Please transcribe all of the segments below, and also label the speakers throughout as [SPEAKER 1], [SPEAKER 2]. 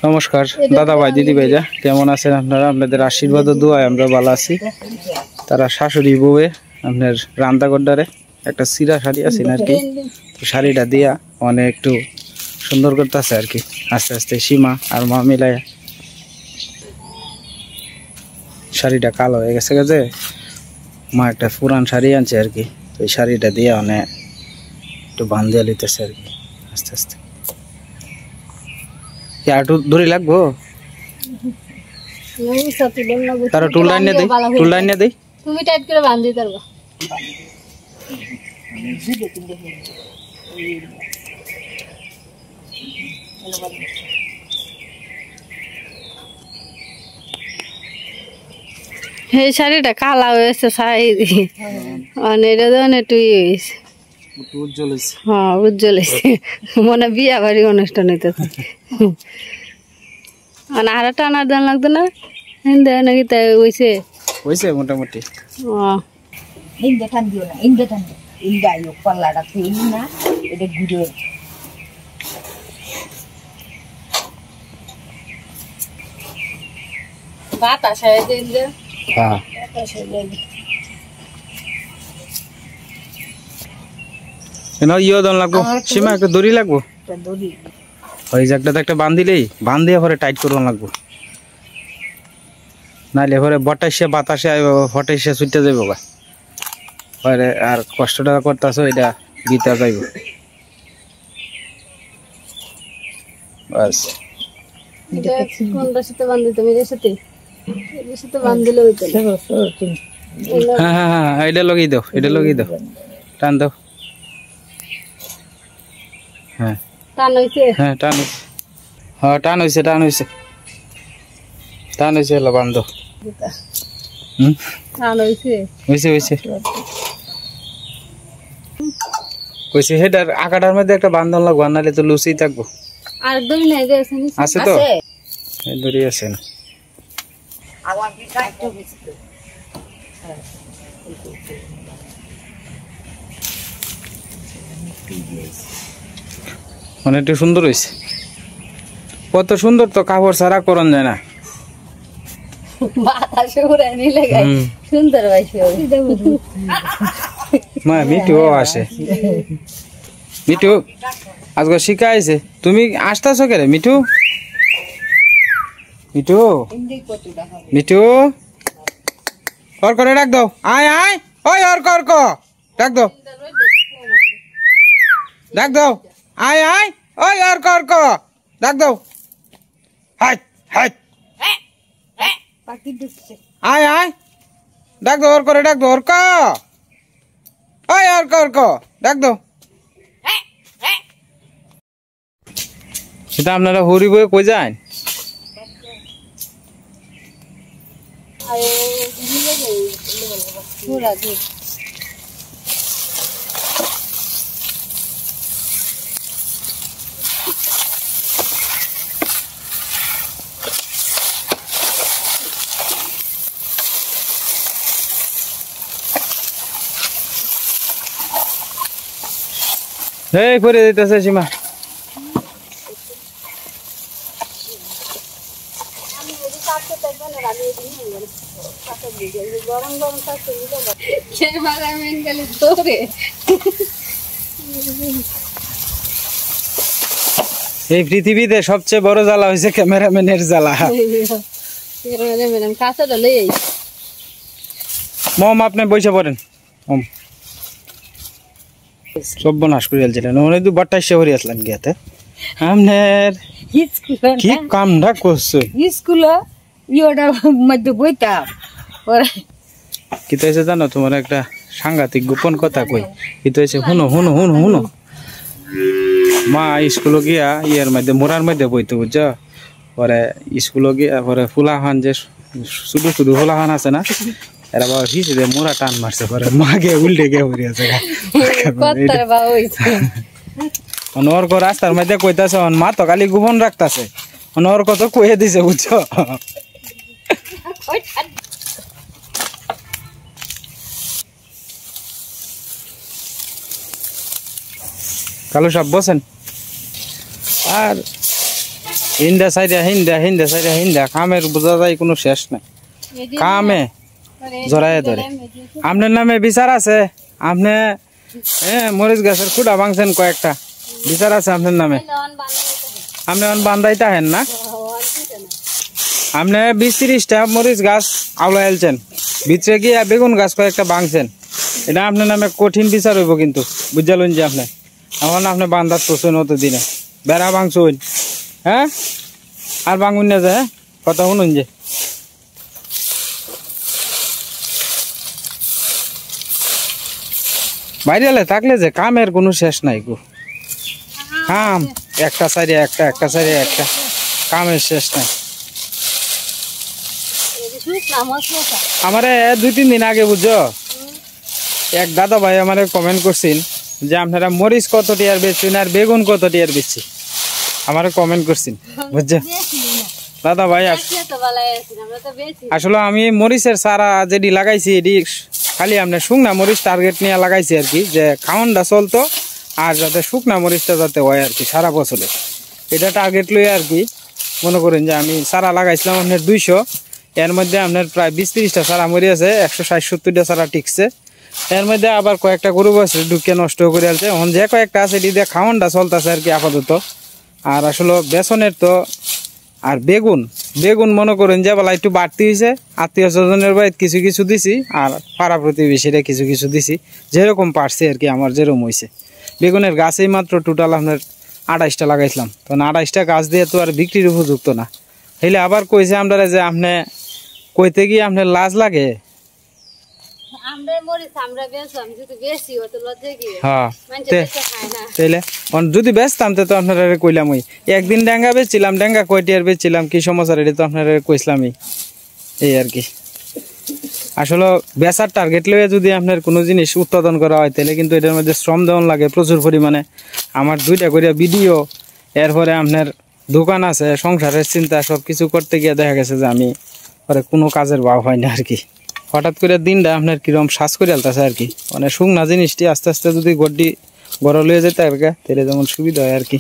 [SPEAKER 1] নমস্কার দাদা ভাই দিদি ভাইরা, কেমন আছেন আপনারা? আপনাদের আশীর্বাদ ও দোয়ায় আমরা ভালো আছি। তারা শাশুড়ি বউয়ে আপনার রান্দাগড্ডারে একটা সিরা শাড়ি আছে আর কি, তো শাড়িটা দিয়া অনেক একটু সুন্দর করতেছে আর কি, আস্তে আস্তে সীমা আর মা মিলাই। শাড়িটা কালো হয়ে গেছে গেছে, মা একটা পুরান শাড়ি আনছে আর কি, তো এই শাড়িটা দিয়ে অনেক একটু বান্ধিয়া লিতেছে আর কি আস্তে আস্তে। একটু দড়ি লাগবো, তারা টুল লাইন দেই, টুল লাইন দেই,
[SPEAKER 2] তুমি টাইট করে বাঁধি পারবা। এই শাড়িটা কালা হয়েছে সাইড, এটা একটু হয়েছে
[SPEAKER 1] উজ্জ্বল হয়েছে।
[SPEAKER 2] হ্যাঁ উজ্জ্বল হয়েছে, মনে বিয়া বাড়ি অনুষ্ঠান হইতেছে। আর টানার দান লাগতো না নাকি, তাই হয়েছে
[SPEAKER 1] হয়েছে মোটামুটি। ইয়ে দন লাগবো সীমা, একটা দড়ি লাগবো, ওই জায়গাটাতে একটা বান্ধিলেই বান্ধিয়ে পরে টাইট করবো লাগবো, নাইলে পরে বটাইসে বাতাসে ফটাইসে ছুটতে যাবো গা, পরে আর কষ্টটা করতেছো এটা গীতা যাইব বাস। হ্যাঁ হ্যাঁ হ্যাঁ, এটা লগেই দাও, এটা লগেই দাও, টান দাও। হ্যাঁ হ্যাঁ টান হয়েছে, হ্যাঁ টান হয়েছে, টান হয়েছে, টান হয়েছে, হলো বান্ধ। হয়েছে হয়েছে কইছে, হেটার আকাটার মধ্যে একটা বান্ধন লাগবো, নাহলে তো লুচি থাকবো। আছে তো, দড়ি আছে না। অনেকটা সুন্দর হয়েছে, কত সুন্দর তো, কাপড় ছাড়া করন যায় না। মা মিঠু আসে, মিঠু আজকে শিখাইছে, তুমি আসতেছো কে রে মিঠু? মিঠু মিঠু অর করে ডাক দাও, আয় আয়, ওই অর কর ক ডাক দাও, ডাক দাও, আয় আয়, ওই অর কর ক ডাক দাও, হাই হাই আয় আয় ডাক দাও, অর করে ডাক দাও, অর ক, ওই অর কর ক ডাক দাও। সেটা আপনারা হরি বয়ে কই যান? এই করে দিতেছে সীমা, এই পৃথিবীতে সবচেয়ে বড় জ্বালা হয়েছে ক্যামেরাম্যানের জ্বালা। মম আপনি বসে পড়েন, সর্বনাশ করে আলছিলেন, অনেক দু বট্টা এসে ভরে আসলেন গিয়াতে। আপনার কি কামটা করছো? কি তো হয়েছে জানো, তোমার একটা সাংঘাতিক গোপন কথা কই। কি তো হয়েছে, হুনো হুনো হুনো হুনো, মা স্কুলে গিয়া ইয়ের মধ্যে মোড়ার মধ্যে বইতে, বুঝছো? পরে স্কুলে গিয়া পরে ফুলাহান যে শুধু শুধু ফুলাহান আছে না, এরা বাবা ভিজে মোড়া টান মারছে, পরে মা গিয়ে উল্টে গিয়ে ভরে আছে। অনর্ক রাস্তার মধ্যে কইতাছে, মা তো খালি গোপন রাখতেছে, অনর্ক তো কয়ে দিছে, বুঝছো? কালু সাহেব বসেন। আর হিন্দা সাইডা হিন্দা হিন্দা সাইডা হিন্দা কামের বোঝা যায় কোনো শেষ নাই কামে জড়ায় ধরে আপনার নামে বিচার আছে আপনি মরিচ গাছের খুঁটা ভাঙছেন কয়েকটা বিচার আছে আপনার নামে আপনি বান্ধাইতে হেন না আপনি 20-30টা মরিচ গাছ আওলা এলছেন ভিতরে গিয়ে বেগুন গাছ কয়েকটা ভাঙছেন এটা আপনার নামে কঠিন বিচার হইব কিন্তু বুঝালেন যে আপনি এখন আপনি বান্ধার তোছেন অত দিনে বেড়া ভাঙছুন হ্যাঁ আর ভাঙুন না যে কথা শুনুন যে বাইরে থাকলে যে কামের কোনো শেষ নাই গো কাম একটা সাইডে একটা সাইডে একটা কামের শেষ নাই আমারে 2-3 দিন আগে বুঝছো এক দাদা ভাই আমারে কমেন্ট করছেন যে আপনারা মরিচ কত টিয়ার বেচছেন আর বেগুন কত টিয়ার বেচছি আমারে কমেন্ট করছেন বুঝছো দাদা ভাই আসলে আমি মরিচের চারা যেটি লাগাইছি এটি খালি আপনার শুকনা মরিচ টার্গেট নিয়ে লাগাইছি আর কি যে খাওয়ানটা চলতো আর যাতে শুকনা মরিচটা যাতে হয় আর কি সারা বছরে এটা টার্গেট লই আর কি মনে করেন যে আমি চারা লাগাইছিলাম আপনার 200 এর মধ্যে আপনার প্রায় 20-30টা চারা মরি আছে 160-70টা চারা টিকছে এর মধ্যে আবার কয়েকটা গরু আছে ঢুকে নষ্ট করে আছে এখন যে কয়েকটা আছে এটি দিয়ে খাওয়ানটা চলতেছে আর কি আপাতত আর আসলে বেসনের তো আর বেগুন মনে করেন যে বেলা একটু বাড়তি হয়েছে আত্মীয় স্বজনের বাড়িতে কিছু কিছু দিছি আর পাড়া প্রতিবেশীরা কিছু কিছু দিছি যেরকম পারছি আর কি আমার যেরকম হয়েছে বেগুনের গাছেই মাত্র টোটাল আপনার 28টা লাগাইছিলাম তখন 28টা গাছ দিয়ে তো আর বিক্রির উপযুক্ত না হইলে আবার কইছে আমরা যে আপনি কইতে গিয়ে আপনার লাজ লাগে যদি বেচতাম তো আপনারা কইলাম ওই একদিন ডেঙ্গা বেচছিলাম ডেঙ্গা কয়টিয়ার বেচছিলাম কি সমস্যা এটা তো আপনারা কইসলামই এই আর কি আসলে বেচার টার্গেট লইয়া যদি আপনার কোনো জিনিস উৎপাদন করা হয় তাহলে কিন্তু এটার মধ্যে শ্রম দেওয়ান লাগে প্রচুর পরিমাণে আমার 2টা করে ভিডিও এরপরে আপনার দোকান আছে সংসারের চিন্তা সব কিছু করতে গিয়ে দেখা গেছে যে আমি পরে কোনো কাজের ভাব হয় না আর কি হঠাৎ করে দিনটা আপনার কিরকম শ্বাস করে আলতেছে আর কি মানে শুকনা জিনিসটি আস্তে আস্তে যদি গড় লয়ে যেতে আর গা তাহলে যেমন সুবিধা হয় আর কি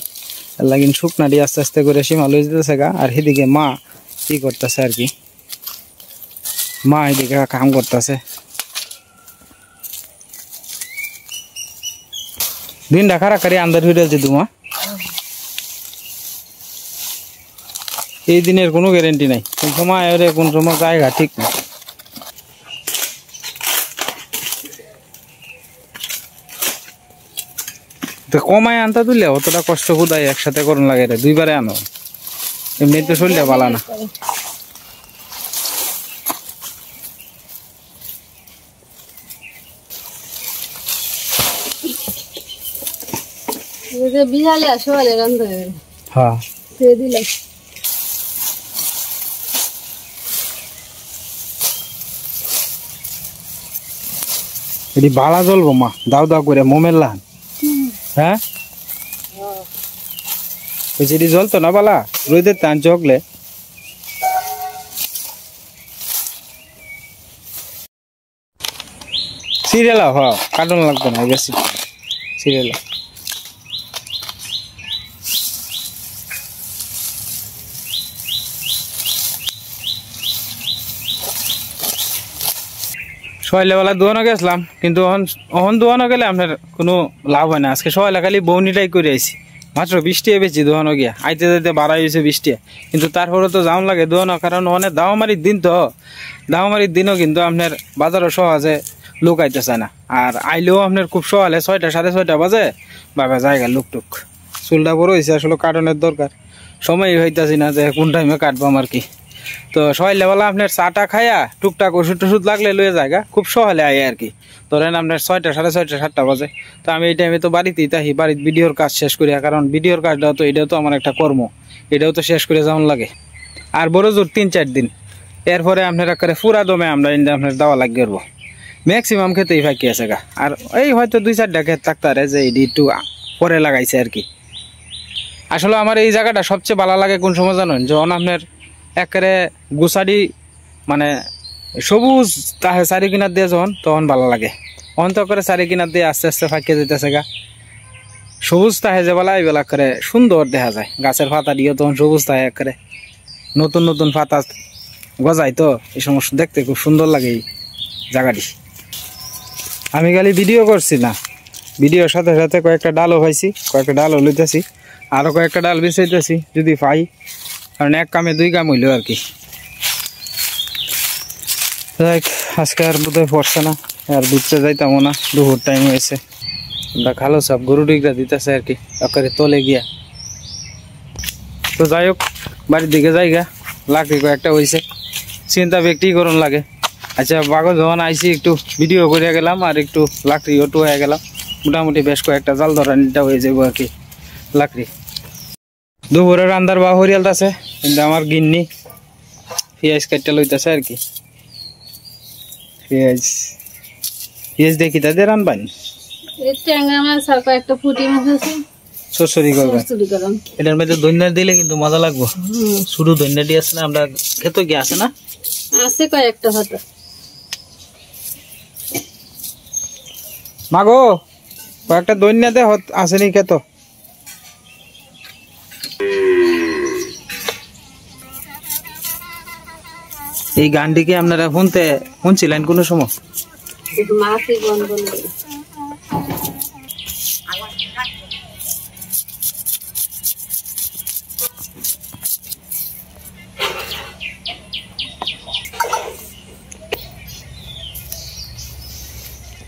[SPEAKER 1] লাগিন শুকনাটি আস্তে আস্তে করে সীমা লয়ে যেতেছে গা আর সেদিকে মা কি করতেছে আর কি মা এদিকে কাম করতেছে দিনটা খারাপ আন্দার হয়ে যাচ্ছে তোমা এই দিনের কোনো গ্যারেন্টি নাই কোন সময় কোন সময় জায়গা ঠিক না তো কমায় আনতা তুললে অতটা কষ্ট হুদায় একসাথে করুন লাগে রে 2বারে আনো এমনি তো শরীরটা ভালো না হ্যাঁ এটি বালা জ্বলবো মা দাও দাও করে মোমের লান হ্যাঁ সেটি জ্বলতো না বালা রোদের টান চকলে সিরিয়াল হ্যাঁ কার্টুন লাগতো না বেশি সিরিয়াল সকালবেলা দোয়ানো গেছিলাম কিন্তু অহন দোয়ানো গেলে আপনার কোনো লাভ হয় না আজকে সকালে খালি বৌনিটাই করে আইছি মাত্র 20 বেচি দোয়ানো গিয়া আইতে যাইতে বাড়াই হয়েছে 20 কিন্তু তারপরে তো যাওন লাগে দোয়ানো কারণ অনেক দাওমারির দিন তো দাওমারির দিনও কিন্তু আপনার বাজারও সহজে লোক আইতে চায় না আর আইলেও আপনার খুব সকালে 6টা 6:30 বাজে বাবা জায়গা লুকটুক চুলটা বড় হয়েছে আসলে কাটনের দরকার সময় হইতাছি না যে কোন টাইমে কাটবাম আর কি তো সকালবেলা আপনার চাটা খাইয়া টুকটাক ওষুধ টষুধ লাগলে লয়ে জায়গা খুব সকালে আয় আর কি ধরেন আপনার 6টা 6:30 7টা বাজে তো আমি এই টাইমে তো বাড়িতেই তাহি বাড়ির ভিডিওর কাজ শেষ করি কারণ ভিডিওর কাজটাও তো এটাও তো আমার একটা কর্ম এটাও তো শেষ করে যেমন লাগে আর বড় জোর 3-4 দিন এরপরে আপনার একেবারে পুরা দমে আমরা আপনার দাওয়া লাগিয়ে করবো ম্যাক্সিমাম খেতেই ফাঁকি আছে গা আর এই হয়তো 2-4টা ক্ষেত থাকতারে যে এটি একটু পরে লাগাইছে আর কি আসলে আমার এই জায়গাটা সবচেয়ে ভালো লাগে কোন সময় জানেন যখন আপনার একেবারে গুছাড়ি মানে সবুজ তাহে চারি কিনার দিয়ে যখন তখন ভালো লাগে অন্ত করে চারি কিনার দিয়ে আস্তে আস্তে ফাঁকিয়ে যেতেছে গা সবুজ থাকে যে বেলা এইবেলা করে সুন্দর দেখা যায়, গাছের পাতা দিয়ে তখন সবুজ থাকে করে, নতুন নতুন পাতা গজায় তো এই সমস্ত দেখতে খুব সুন্দর লাগে এই জায়গাটি। আমি খালি ভিডিও করছি না, ভিডিওর সাথে সাথে কয়েকটা ডালও পাইছি, কয়েকটা ডালও লইতেছি, আরও কয়েকটা ডাল বিছাইতেছি যদি পাই, কারণ এক কামে দুই কাম হইল আর কি। দেখ আজকে আর বোধহয় পড়ছে না, আর বুঝতে যাইতামও না, দুপুর টাইম হয়েছে। আমরা খালো সব গরু ডিগরা দিতেছে আর কি একেবারে তলে গিয়া। তো যাই হোক বাড়ির দিকে যাইগা, লাকড়ি কয়েকটা হয়েছে, চিন্তা ব্যক্তি করুন লাগে। আচ্ছা বাগো যখন আইসি একটু ভিডিও করে গেলাম আর একটু লাকড়ি ওটু হয়ে গেলাম, মোটামুটি বেশ কয়েকটা জাল ধরানিটা হয়ে যাবো আর কি লাকড়ি। দুপুরে রান্দার বা হরিয়াল আছে, কিন্তু আমার গিন্নি পেঁয়াজ কাটটা লইতেছে আর কি। পেঁয়াজ পেঁয়াজ দেখি তাদের রানবানি সরসরি করবেন, এটার মধ্যে ধনিয়া দিলে কিন্তু মজা লাগবো। শুধু ধনিয়া দিয়ে আছে না, আমরা খেতে কি আছে না,
[SPEAKER 2] আছে কয়েকটা হয়তো।
[SPEAKER 1] মাগো কয়েকটা ধনিয়াতে আসেনি খেতো। এই গানটি কি আপনারা শুনছিলেন কোনো সময়?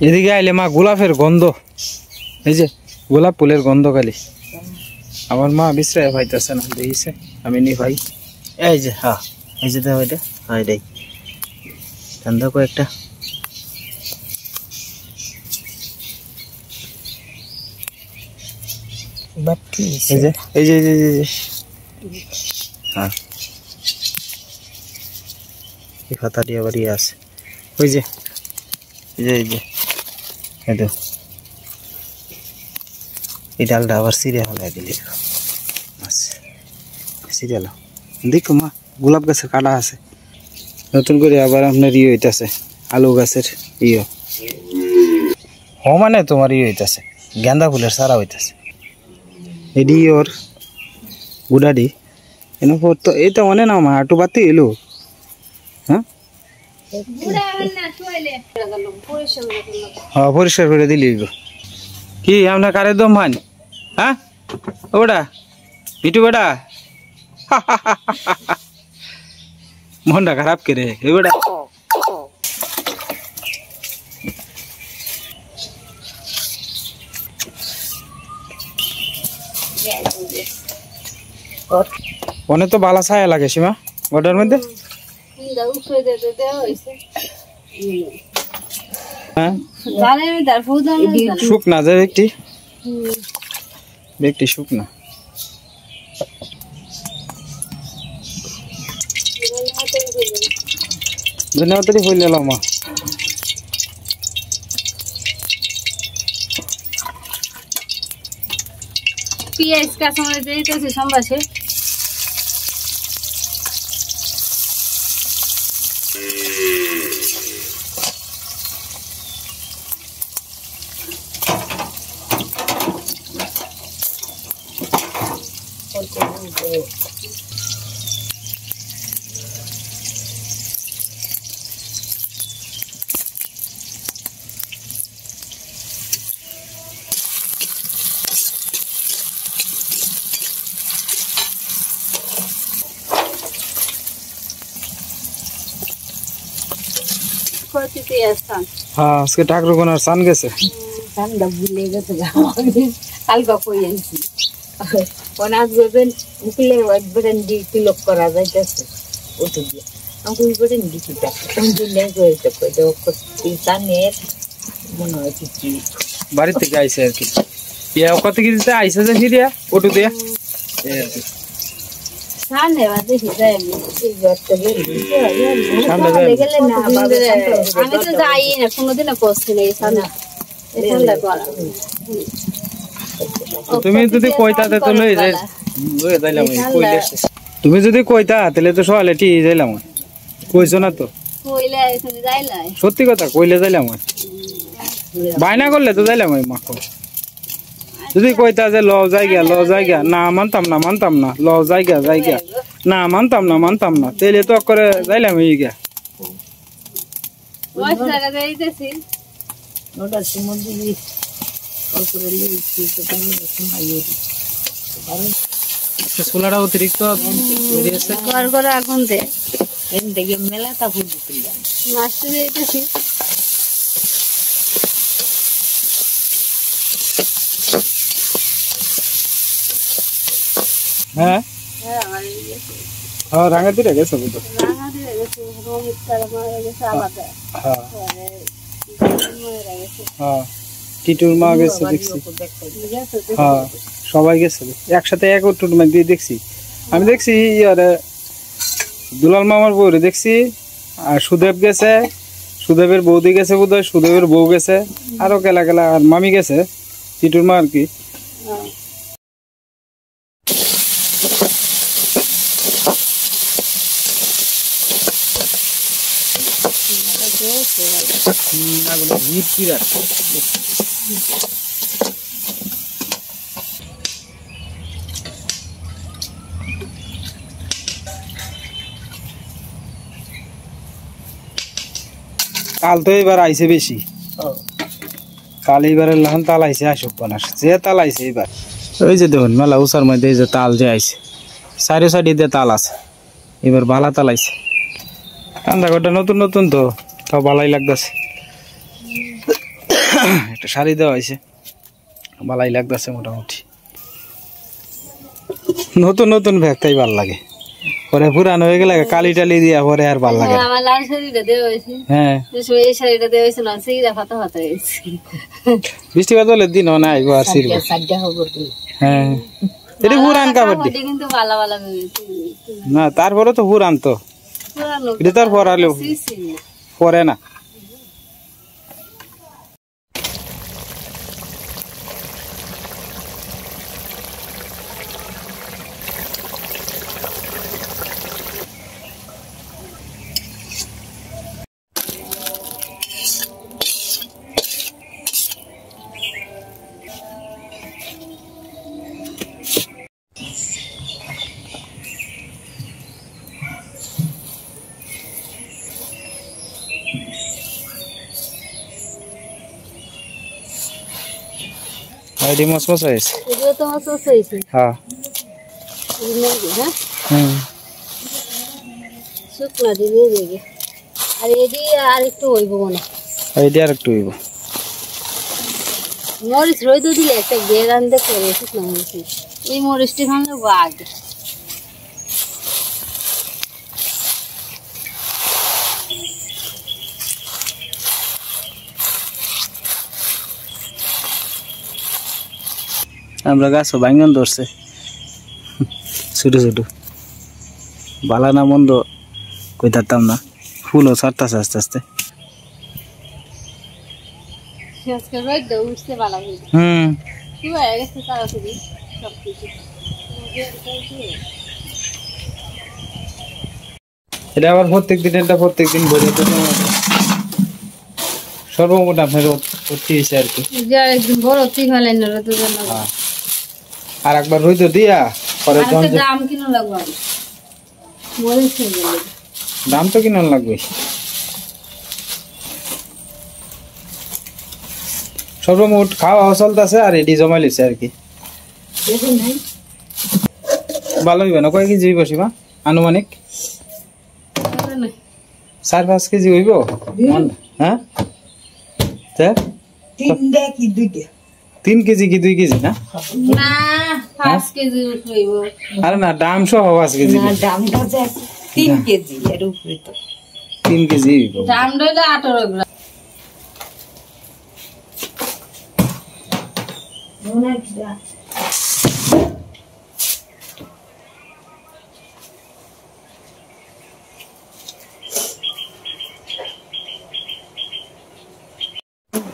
[SPEAKER 1] এদিকে আইলে মা গোলাপের গন্ধ, এই যে গোলাপ ফুলের গন্ধ খালি। আমার মা বিশ্রায় পাইতেছে না, দেখিছে আমি নি ভাই। এই যে হ্যাঁ এই যে দেখো এটা, হ্যাঁ এটাই ঠান্ডা কয়েকটা। এই যে এই যে হ্যাঁ এই পাতা দিয়ে বাড়ি আছে, ওই যে এই যে এই তো এই ডালটা আবার সিরিয়া হলে দিলি সিরিয়াল। দেখো মা গোলাপ গাছের কাটা আছে, নতুন করে আবার আপনার ইয়ে হইতেছে আলু গাছের ইয়ে, মানে তোমার ইয়ে হইতেছে গেন্দা ফুলের সারা হইতেছে। এডি ওর গুডাডি এনে তো এইটা অনে না মা একটু বাতি এলো। হ্যাঁ হ্যাঁ পরিষ্কার করে দিলি কি আপনার কারের দম মান? হ্যাঁ ওটা বিটু বেটা মনটা খারাপ করে বেটা। অনেক তো বালা ছায়া লাগে সীমা গোটার মধ্যে। হ্যাঁ শুকনা যায় ব্যক্তি, ব্যক্তি শুকনা। ধন্যবাদ হইলে মা।
[SPEAKER 2] পেঁয়াজ কাঁচামরিচ দিতেছি সম্বাসে।
[SPEAKER 1] হ্যাঁ আজকে ঠাকুর কোনার সান গেছে,
[SPEAKER 2] ঠান্ডা ভুলে গেছে কালকা কই আনছি অনাজ গবেন উকলে একবারে কিলো করা যাইতেছে ওটু দিয়ে আমাকে উপরে দিচ্ছিটা দিলে গেছে কই তো সানের মনে হয় কি
[SPEAKER 1] বাড়ি থেকে আইছে আর কি। ইয়া কত কি দিতে আইছে যে সিরিয়া ওটু দিয়া এই আর কি
[SPEAKER 2] সানে বাদে হিজায় এই গর্তে
[SPEAKER 1] সামনে
[SPEAKER 2] গেলে না বাবা আমি তো যাই না কোনোদিনও পৌঁছতে নেই সানা ঠান্ডা করা।
[SPEAKER 1] তুমি যদি কইতাতে তো লই যাইলাম কইলে, তুমি যদি কইতা তাহলে তো সকালে টি যাইলাম, কইছো না তো
[SPEAKER 2] কইলে তুমি যাইলাই,
[SPEAKER 1] সত্যি কথা কইলে যাইলাম, বাইনা করলে তো যাইলাম মাখো। যদি কইতা যে ল জায়গা না মানতাম না ল জায়গা না মানতাম না তাইলে তো করে যাইলাম এই গা
[SPEAKER 2] মশলাটা দিতেছি ওটা সমুদ্রে দিয়ে করে লিখছি তো আমি দেখুন আইয়ে
[SPEAKER 1] ছোলাটা অতিরিক্ত বেরিয়েছে
[SPEAKER 2] করে এখন দে এন দেখে মেলাটা ফুল দিলাম মাছটা দিতেছি
[SPEAKER 1] হ্যাঁ হ্যাঁ রাঙাতি রে গেছে বুঝো হ্যাঁ টিটুর মা গেছে দেখছি হ্যাঁ সবাই গেছে একসাথে এক টুট মাছ দিয়ে দেখছি আমি দেখছি আরে দুলাল মামার বউরে দেখছি আর সুদেব গেছে সুদেবের বৌদি গেছে বোধহয় সুদেবের বউ গেছে আরো গেলা আর মামি গেছে টিটুর মা আর কি কাল তো এবার আইছে বেশি কাল এইবারের লাহান তাল আইছে আসুক বানাস যে তাল আইছে এইবার ওই যে দেখুন মেলা উষার মধ্যে এই যে তাল যে আইছে সাইডে সাইডে দিয়ে তাল আছে এবার বালা তাল আইছে কান্দাঘরটা নতুন তো তাও ভালাই লাগতেছে একটা শাড়ি দেওয়া হয়েছে ভালাই লাগতেছে মোটামুটি নতুন ব্যাগ তাই ভাল লাগে পরে পুরানো হয়ে গেলে কালি টালি দিয়া পরে আর ভাল লাগে
[SPEAKER 2] আমার লাল শাড়িটা দেওয়া হয়েছে
[SPEAKER 1] হ্যাঁ
[SPEAKER 2] এই শাড়িটা দেওয়া হয়েছে না সেই ফাতা হয়েছে
[SPEAKER 1] বৃষ্টিপাত হলে দিন না আইবো আর সিরবো হ্যাঁ এটা পুরান কাপড়
[SPEAKER 2] কিন্তু ভালো
[SPEAKER 1] না তারপরে তো পুরান তো এটা তার পরালে পরে না আইডি মসমস হয়েছে
[SPEAKER 2] এগুলো তো মসমস হয়েছে
[SPEAKER 1] হ্যাঁ
[SPEAKER 2] শুকনা দিয়ে দেবে আর এদি আর একটু হইব মনে
[SPEAKER 1] আইডি আর একটু হইব
[SPEAKER 2] মরিচ রইদ দিলে একটা গের আনতে করে শুকনা মরিচ এই মরিচটি খাওয়া বাদ
[SPEAKER 1] আমরা গাছও ভাঙ্গন ধরছে ছোট বালা না মন্দ কই থাকতাম না ফুলও ছাড়তেছে আস্তে আস্তে এটা আবার প্রত্যেকদিন সর্বমোট আপনার অতি হয়েছে আর কি আর একবার রইতো দিয়া পরে দাম তো কিনা লাগবে সর্বমোট খাওয়া চলতেছে আর এটি জমা লিছে আর কি ভালো হইবে না কয় কেজি হইব শিবা আনুমানিক 4-5 কেজি হইব হ্যাঁ 3 কেজি কি 2 কেজি না
[SPEAKER 2] 5 কেজি হইব
[SPEAKER 1] আরে না দাম সহ 5 কেজি
[SPEAKER 2] না দামটা 3 কেজি এর উপরে তো
[SPEAKER 1] 3 কেজি হইব
[SPEAKER 2] দাম হইলো 18 গ্রাম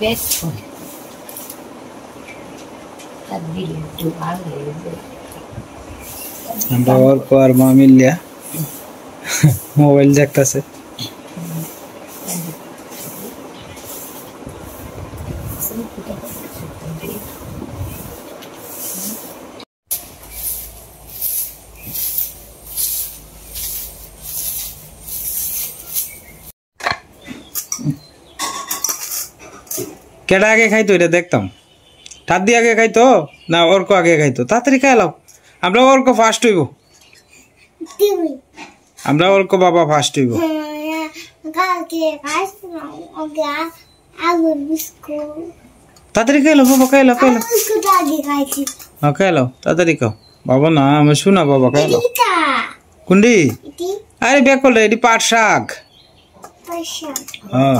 [SPEAKER 2] best one. That video too
[SPEAKER 1] আমরা और पर मां मिल लिया मोबाइल देखता से কেডা আগে খাইতো এটা দেখতাম। ঠাদ্দি আগে খাইতো না অর্ক আগে খাইতো? তাড়াতাড়ি খাইলাও, আমরা অর্ক ফার্স্ট হইব, আমরা অর্ক বাবা ফার্স্ট হইব। তাড়াতাড়ি খাইলো বাবা, খাইলো খাইলো, হ্যাঁ খাইলো, তাড়াতাড়ি খাও বাবা। না আমি শুনা বাবা, খাইলো। কুন্ডি আরে ব্যাক করলে এটি পাট শাক। হ্যাঁ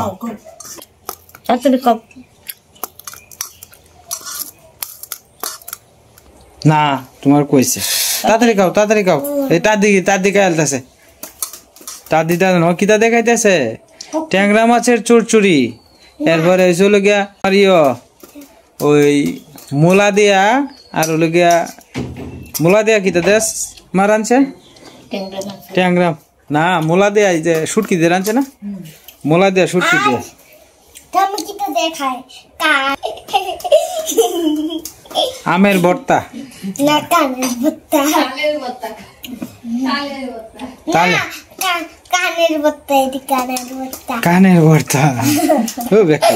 [SPEAKER 2] তাড়াতাড়ি খাও।
[SPEAKER 1] না তোমার কইছে তাড়াতাড়ি খাও, তাড়াতাড়ি খাও। এই তার দিকে আলতেছে, তার দিতে কিতা দেখাইতেছে? ট্যাংরা মাছের চুরচুরি, এরপরে হলো গিয়া আর ওই মূলা দিয়া, আর হলো গিয়া মূলা দিয়া কিতা দেশ মার আনছে? ট্যাংরা না, মূলা দিয়া এই যে শুটকি দিয়ে আনছে না, মূলা দিয়া শুটকি দিয়া। আমের ভর্তা, কানের ভর্তা, ও বেকার।